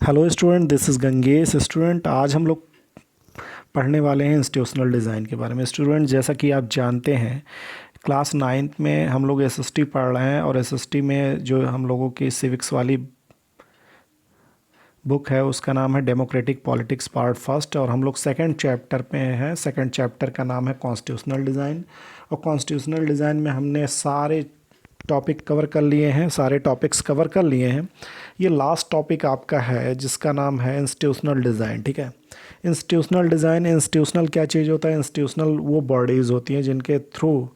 Hello student, this is Gangesh. Student, आज हम लोग पढ़ने वाले हैं इंस्टीट्यूशनल डिज़ाइन के बारे में। स्टूडेंट, जैसा कि आप जानते हैं, क्लास नाइन्थ में हम लोग एसएसटी पढ़ रहे हैं और एसएसटी में जो हम लोगों की सिविक्स वाली बुक है उसका नाम है डेमोक्रेटिक पॉलिटिक्स पार्ट फर्स्ट, और हम लोग सेकंड चैप्टर पे हैं। सेकंड चैप्टर का नाम है कॉन्स्टिट्यूशनल डिज़ाइन। और कॉन्स्टिट्यूशनल डिज़ाइन में हमने सारे टॉपिक कवर कर लिए हैं, सारे टॉपिक्स कवर कर लिए हैं। ये लास्ट टॉपिक आपका है जिसका नाम है इंस्टीट्यूशनल डिज़ाइन। ठीक है, इंस्टीट्यूशनल डिज़ाइन। इंस्टीट्यूशनल क्या चीज़ होता है? इंस्टीट्यूशनल वो बॉडीज़ होती हैं जिनके थ्रू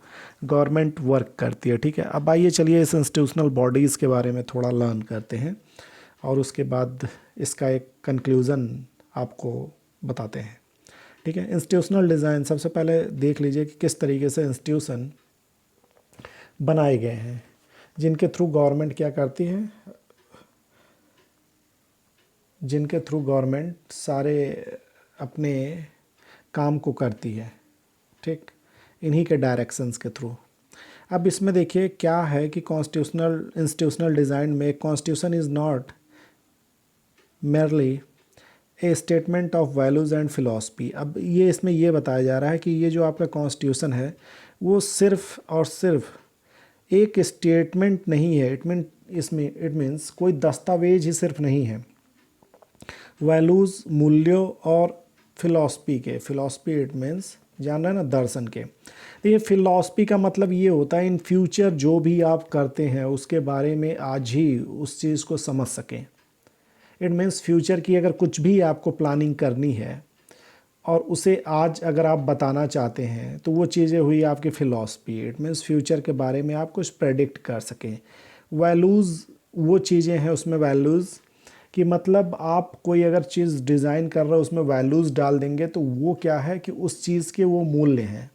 गवर्नमेंट वर्क करती है। ठीक है, अब आइए चलिए इस इंस्टीट्यूशनल बॉडीज़ के बारे में थोड़ा लर्न करते हैं और उसके बाद इसका एक कंक्लूज़न आपको बताते हैं। ठीक है, इंस्टीट्यूशनल डिज़ाइन सबसे पहले देख लीजिए कि किस तरीके से इंस्टीट्यूशन बनाए गए हैं जिनके थ्रू गवर्नमेंट क्या करती है, जिनके थ्रू गवर्नमेंट सारे अपने काम को करती है। ठीक, इन्हीं के डायरेक्शंस के थ्रू। अब इसमें देखिए क्या है कि कॉन्स्टिट्यूशनल इंस्टीट्यूशनल डिज़ाइन में constitution is not merely A statement of values and philosophy. अब ये इसमें ये बताया जा रहा है कि ये जो आपका कॉन्स्टिट्यूशन है वो सिर्फ़ और सिर्फ एक स्टेटमेंट नहीं है। इट मीन्स कोई दस्तावेज ही सिर्फ नहीं है। वैल्यूज़, मूल्यों और फिलॉसफी के, फिलॉसफी इट मीन्स जान रहे हैं ना, दर्शन के। तो ये फिलॉसफी का मतलब ये होता है इन फ्यूचर जो भी आप करते हैं उसके बारे में आज ही उस चीज़ को समझ सकें। इट मीन्स फ्यूचर की अगर कुछ भी आपको प्लानिंग करनी है और उसे आज अगर आप बताना चाहते हैं तो वो चीज़ें हुई आपकी फ़िलॉसफी। इट मीन्स फ्यूचर के बारे में आप कुछ प्रेडिक्ट कर सकें। वैल्यूज़ वो चीज़ें हैं, उसमें वैल्यूज़ कि मतलब आप कोई अगर चीज़ डिज़ाइन कर रहे हो उसमें वैल्यूज़ डाल देंगे तो वो क्या है कि उस चीज़ के वो मूल्य हैं।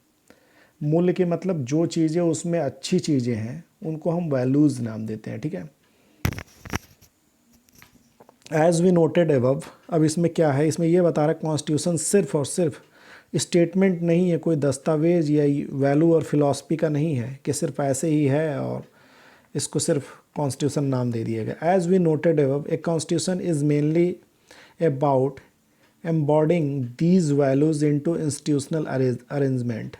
मूल्य के मतलब जो चीज़ें उसमें अच्छी चीज़ें हैं उनको हम वैल्यूज़ नाम देते हैं। ठीक है, एज़ वी नोटेड एबव। अब इसमें क्या है, इसमें ये बता रहा है कॉन्स्टिट्यूशन सिर्फ और सिर्फ स्टेटमेंट नहीं है, कोई दस्तावेज या वैल्यू और फिलॉसफी का नहीं है कि सिर्फ ऐसे ही है और इसको सिर्फ कॉन्स्टिट्यूशन नाम दे दिया गया। As we noted above, a constitution is mainly about embodying these values into institutional arrangement.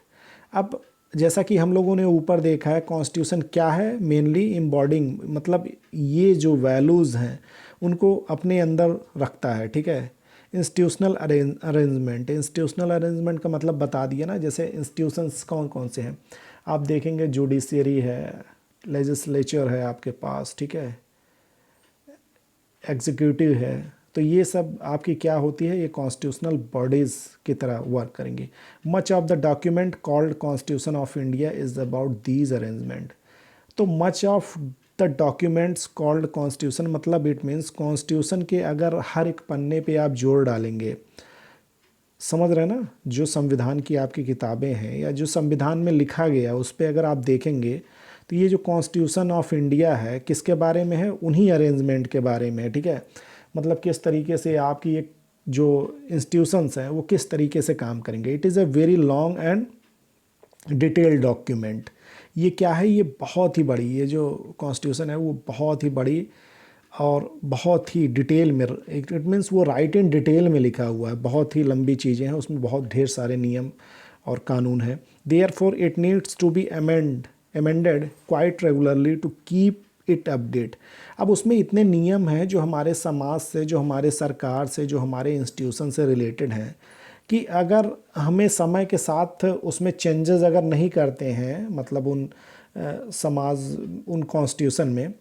अब जैसा कि हम लोगों ने ऊपर देखा है, कॉन्स्टिट्यूशन क्या है? मेनली एम्बॉडिंग, मतलब ये जो वैल्यूज़ हैं उनको अपने अंदर रखता है। ठीक है, इंस्टीट्यूशनल अरेंजमेंट। इंस्टीट्यूशनल अरेंजमेंट का मतलब बता दिया ना, जैसे इंस्टीट्यूशंस कौन कौन से हैं आप देखेंगे, जुडिशरी है, लेजिस्लेचर है आपके पास, ठीक है, एग्जीक्यूटिव है। तो ये सब आपकी क्या होती है, ये कॉन्स्टिट्यूशनल बॉडीज़ की तरह वर्क करेंगी। Much of the document called constitution of India is about these arrangement. तो much of the documents called constitution मतलब इट मीन्स कॉन्स्टिट्यूशन के अगर हर एक पन्ने पे आप जोर डालेंगे, समझ रहे हैं ना, जो संविधान की आपकी किताबें हैं या जो संविधान में लिखा गया उस पर अगर आप देखेंगे तो ये जो कॉन्स्टिट्यूशन ऑफ इंडिया है किसके बारे में है? उन्हीं अरेंजमेंट के बारे में है। ठीक है, मतलब किस तरीके से आपकी एक जो इंस्टीट्यूशंस हैं वो किस तरीके से काम करेंगे। It is a very long and detailed document. ये क्या है? ये बहुत ही बड़ी, ये जो कॉन्स्टिट्यूशन है वो बहुत ही बड़ी और बहुत ही डिटेल में, इट मीन्स वो राइट इन डिटेल में लिखा हुआ है। बहुत ही लंबी चीज़ें हैं उसमें, बहुत ढेर सारे नियम और कानून है। Therefore it needs to be amended quite regularly to keep it update. अब उसमें इतने नियम हैं जो हमारे समाज से, जो हमारे सरकार से, जो हमारे इंस्टीट्यूशन से रिलेटेड हैं कि अगर हमें समय के साथ उसमें चेंजेस अगर नहीं करते हैं, मतलब उन समाज, उन कॉन्स्टिट्यूशन में,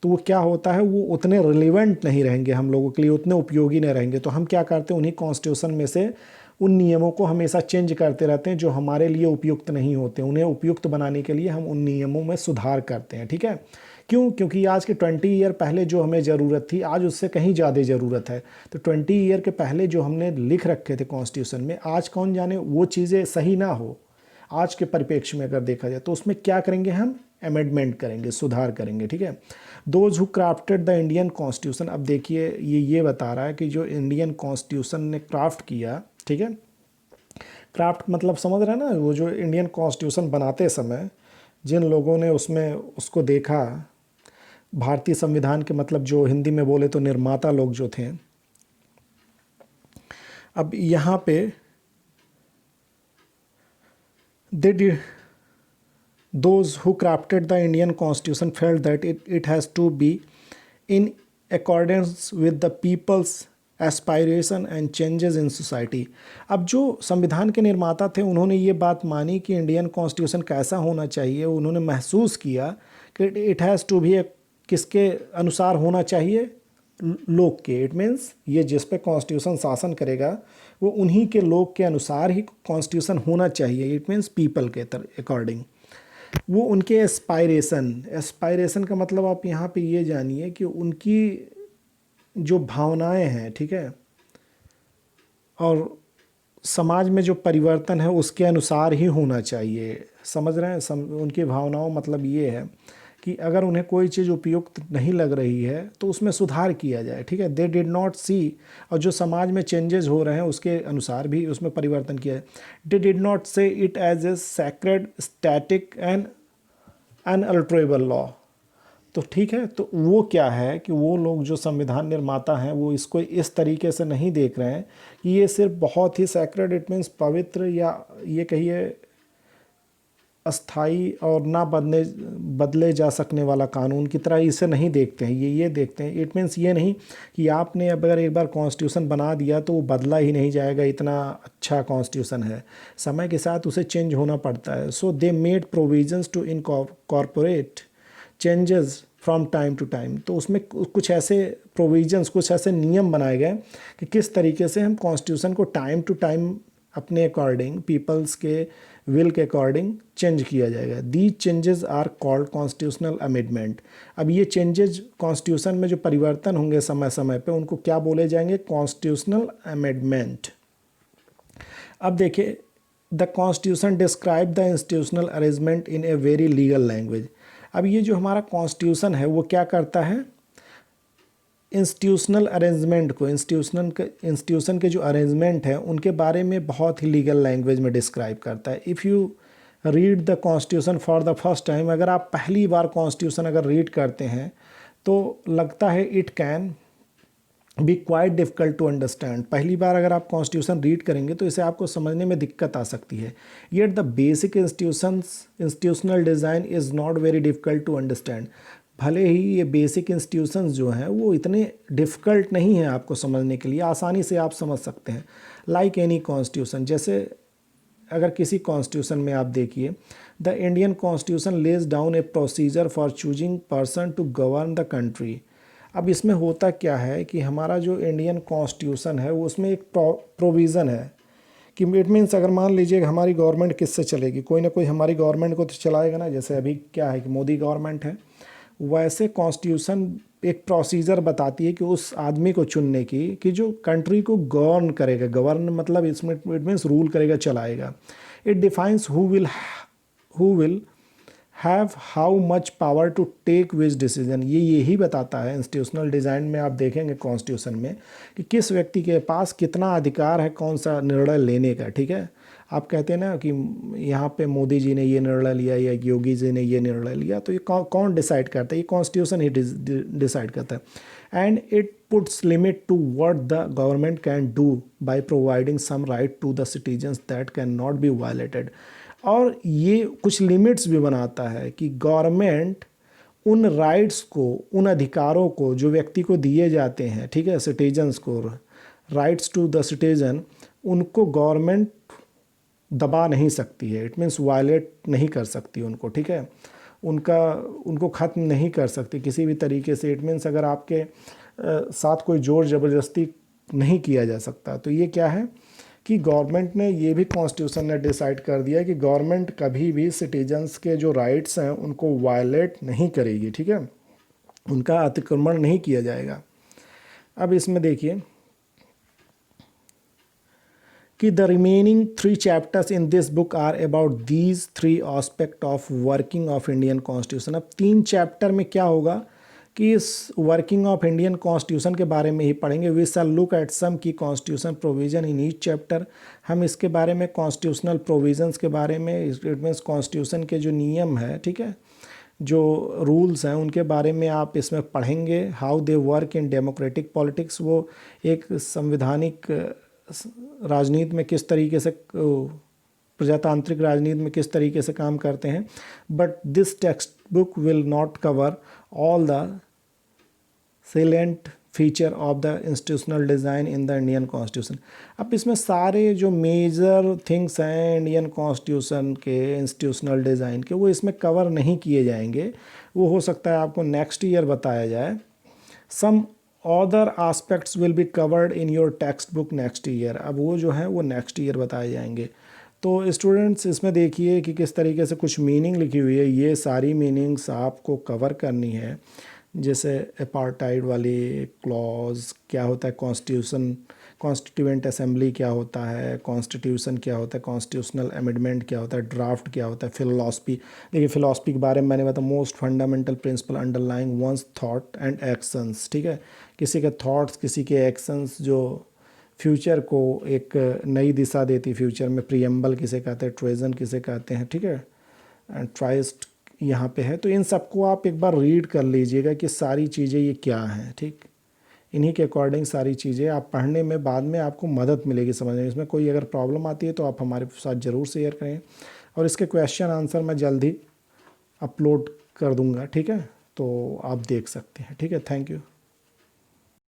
तो वो क्या होता है, वो उतने रिलेवेंट नहीं रहेंगे हम लोगों के लिए, उतने उपयोगी नहीं रहेंगे। तो हम क्या करते हैं, उन्हीं कॉन्स्टिट्यूशन में से उन नियमों को हमेशा चेंज करते रहते हैं जो हमारे लिए उपयुक्त नहीं होते। उन्हें उपयुक्त बनाने के लिए हम उन नियमों में सुधार करते हैं। ठीक है, क्यों? क्योंकि आज के 20 ईयर पहले जो हमें ज़रूरत थी आज उससे कहीं ज़्यादा ज़रूरत है। तो 20 ईयर के पहले जो हमने लिख रखे थे कॉन्स्टिट्यूशन में, आज कौन जाने वो चीज़ें सही ना हो। आज के परिप्रेक्ष्य में अगर देखा जाए तो उसमें क्या करेंगे, हम अमेंडमेंट करेंगे, सुधार करेंगे। ठीक है, those who crafted the Indian constitution. अब देखिए ये बता रहा है कि जो इंडियन कॉन्स्टिट्यूशन ने क्राफ्ट किया, ठीक है, क्राफ्ट मतलब समझ रहे हैं ना, वो जो इंडियन कॉन्स्टिट्यूशन बनाते समय जिन लोगों ने उसमें उसको देखा, भारतीय संविधान के मतलब जो हिंदी में बोले तो निर्माता लोग जो थे, अब यहाँ पे दे those who crafted the Indian Constitution felt that it has to be in accordance with the people's aspiration and changes in society. अब जो संविधान के निर्माता थे उन्होंने ये बात मानी कि इंडियन कॉन्स्टिट्यूशन कैसा होना चाहिए, उन्होंने महसूस किया कि इट हैज़ टू भी किसके अनुसार होना चाहिए, लोग के। इट मीन्स ये जिस पे कॉन्स्टिट्यूशन शासन करेगा वो उन्हीं के लोग के अनुसार ही कॉन्स्टिट्यूशन होना चाहिए। इट मीन्स पीपल के अकॉर्डिंग। वो उनके एस्पायरेशन का मतलब आप यहाँ पे ये जानिए कि उनकी जो भावनाएं हैं, ठीक है, और समाज में जो परिवर्तन है उसके अनुसार ही होना चाहिए। समझ रहे हैं? उनकी भावनाओं मतलब ये है कि अगर उन्हें कोई चीज़ उपयुक्त नहीं लग रही है तो उसमें सुधार किया जाए, ठीक है। दे डिड नॉट सी, और जो समाज में चेंजेस हो रहे हैं उसके अनुसार भी उसमें परिवर्तन किया जाए। They did not say it as a sacred static and unalterable law. तो ठीक है, तो वो क्या है कि वो लोग जो संविधान निर्माता हैं वो इसको इस तरीके से नहीं देख रहे हैं कि ये सिर्फ बहुत ही सैक्रेड, इट मीन्स पवित्र, या ये कहिए अस्थाई और ना बदले जा सकने वाला कानून की तरह इसे नहीं देखते हैं। ये देखते हैं, इट मीन्स ये नहीं कि आपने अगर एक बार कॉन्स्टिट्यूशन बना दिया तो वो बदला ही नहीं जाएगा, इतना अच्छा कॉन्स्टिट्यूशन है। समय के साथ उसे चेंज होना पड़ता है। So they made provisions to incorporate changes from time to time. तो उसमें कुछ ऐसे प्रोविजंस, कुछ ऐसे नियम बनाए गए कि किस तरीके से हम कॉन्स्टिट्यूशन को टाइम टू टाइम अपने अकॉर्डिंग, पीपल्स के विल के अकॉर्डिंग चेंज किया जाएगा। These changes are called constitutional amendment. अब ये चेंजेज कॉन्स्टिट्यूशन में जो परिवर्तन होंगे समय समय पे, उनको क्या बोले जाएंगे? Constitutional amendment. अब देखिए, the constitution describe the institutional arrangement in a very legal language. अब ये जो हमारा कॉन्स्टिट्यूशन है वो क्या करता है? इंस्टीट्यूशनल अरेंजमेंट को, इंस्टीट्यूशन के जो अरेंजमेंट है उनके बारे में बहुत ही लीगल लैंग्वेज में डिस्क्राइब करता है। If you read the constitution for the first time, अगर आप पहली बार कॉन्स्टिट्यूशन अगर रीड करते हैं तो लगता है it can be quite difficult to understand. पहली बार अगर आप कॉन्स्टिट्यूशन रीड करेंगे तो इसे आपको समझने में दिक्कत आ सकती है। Yet the basic institutional design is not very difficult to understand. भले ही ये बेसिक इंस्टीट्यूशंस जो हैं वो इतने डिफ़िकल्ट नहीं हैं आपको समझने के लिए, आसानी से आप समझ सकते हैं। लाइक एनी कॉन्स्टिट्यूशन, जैसे अगर किसी कॉन्स्टिट्यूशन में आप देखिए, the Indian constitution lays down a procedure for choosing person to govern the country. अब इसमें होता क्या है कि हमारा जो इंडियन कॉन्स्टिट्यूशन है वो उसमें एक प्रोविज़न है कि इट मीन्स अगर मान लीजिए हमारी गवर्नमेंट किससे चलेगी, कोई ना कोई हमारी गवर्नमेंट को तो चलाएगा ना। जैसे अभी क्या है कि मोदी गवर्नमेंट है, वैसे कॉन्स्टिट्यूशन एक प्रोसीजर बताती है कि उस आदमी को चुनने की कि जो कंट्री को गवर्न करेगा। गवर्न मतलब इसमें इट मीन्स रूल करेगा, चलाएगा। It defines who will have how much power to take which decision. ये यही बताता है इंस्टीट्यूशनल डिज़ाइन में, आप देखेंगे कॉन्स्टिट्यूशन में कि किस व्यक्ति के पास कितना अधिकार है कौन सा निर्णय लेने का। ठीक है, आप कहते हैं ना कि यहाँ पे मोदी जी ने ये निर्णय लिया या योगी जी ने ये निर्णय लिया, तो ये कौन डिसाइड करता है? ये कॉन्स्टिट्यूशन ही डिसाइड करता है। And it puts limit to what the government can do by providing some right to the citizens that can not be violated. और ये कुछ लिमिट्स भी बनाता है कि गवर्नमेंट उन राइट्स को, उन अधिकारों को जो व्यक्ति को दिए जाते हैं, ठीक है, सिटीजन्स को, राइट्स टू द सिटीजन, उनको गवर्नमेंट दबा नहीं सकती है। इट मीन्स वायलेट नहीं कर सकती उनको, ठीक है, उनको ख़त्म नहीं कर सकती किसी भी तरीके से। इट मीन्स अगर आपके साथ कोई जोर ज़बरदस्ती नहीं किया जा सकता। तो ये क्या है कि गवर्नमेंट ने, ये भी कॉन्स्टिट्यूशन ने डिसाइड कर दिया कि गवर्नमेंट कभी भी सिटीजन्स के जो राइट्स हैं उनको वायलेट नहीं करेगी, ठीक है, उनका अतिक्रमण नहीं किया जाएगा। अब इसमें देखिए कि the remaining 3 chapters in this book are about these 3 aspect of working of Indian constitution. अब 3 चैप्टर में क्या होगा कि इस वर्किंग ऑफ इंडियन कॉन्स्टिट्यूशन के बारे में ही पढ़ेंगे। We shall look at some key constitution provision in each chapter. हम इसके बारे में कॉन्स्टिट्यूशनल प्रोविजंस के बारे में, इट मीन्स कॉन्स्टिट्यूशन के जो नियम है, ठीक है, जो रूल्स हैं उनके बारे में आप इसमें पढ़ेंगे। How they work in democratic politics, वो एक संवैधानिक राजनीति में किस तरीके से प्रजातांत्रिक राजनीति में किस तरीके से काम करते हैं, but this text book will not cover all the salient feature of the institutional design in the Indian constitution. अब इसमें सारे जो मेजर थिंग्स हैं इंडियन कॉन्स्टिट्यूशन के, इंस्टीट्यूशनल डिज़ाइन के, वो इसमें कवर नहीं किए जाएंगे। वो हो सकता है आपको नेक्स्ट ईयर बताया जाए। Some other aspects will be covered in your text book next year. अब वो जो है वो नेक्स्ट ईयर बताए जाएंगे। तो स्टूडेंट्स इसमें देखिए कि किस तरीके से कुछ मीनिंग लिखी हुई है, ये सारी मीनिंग्स आपको कवर करनी है। जैसे अपार्टाइड वाली क्लॉज क्या होता है, कॉन्स्टिट्यूशन, कॉन्स्टिट्यूएंट असेंबली क्या होता है, कॉन्स्टिट्यूशन क्या होता है, कॉन्स्टिट्यूशनल अमेंडमेंट क्या होता है, ड्राफ्ट क्या होता है, फिलॉसफी। देखिए फिलॉसफी के बारे में मैंने बताया, most fundamental principle underlying one's thought and actions. ठीक है, किसी के थॉट्स, किसी के एक्शंस जो फ्यूचर को एक नई दिशा देती, फ्यूचर में प्रियम्बल किसे कहते हैं, ट्रेजन किसे कहते हैं। ठीक है, एंड ट्राइस्ट यहाँ पे है। तो इन सबको आप एक बार रीड कर लीजिएगा कि सारी चीज़ें ये क्या हैं। ठीक, इन्हीं के अकॉर्डिंग सारी चीज़ें आप पढ़ने में बाद में आपको मदद मिलेगी समझने में। इसमें कोई अगर प्रॉब्लम आती है तो आप हमारे साथ ज़रूर शेयर करें, और इसके क्वेश्चन आंसर मैं जल्दी अपलोड कर दूंगा। ठीक है, तो आप देख सकते हैं। ठीक है, थैंक यू।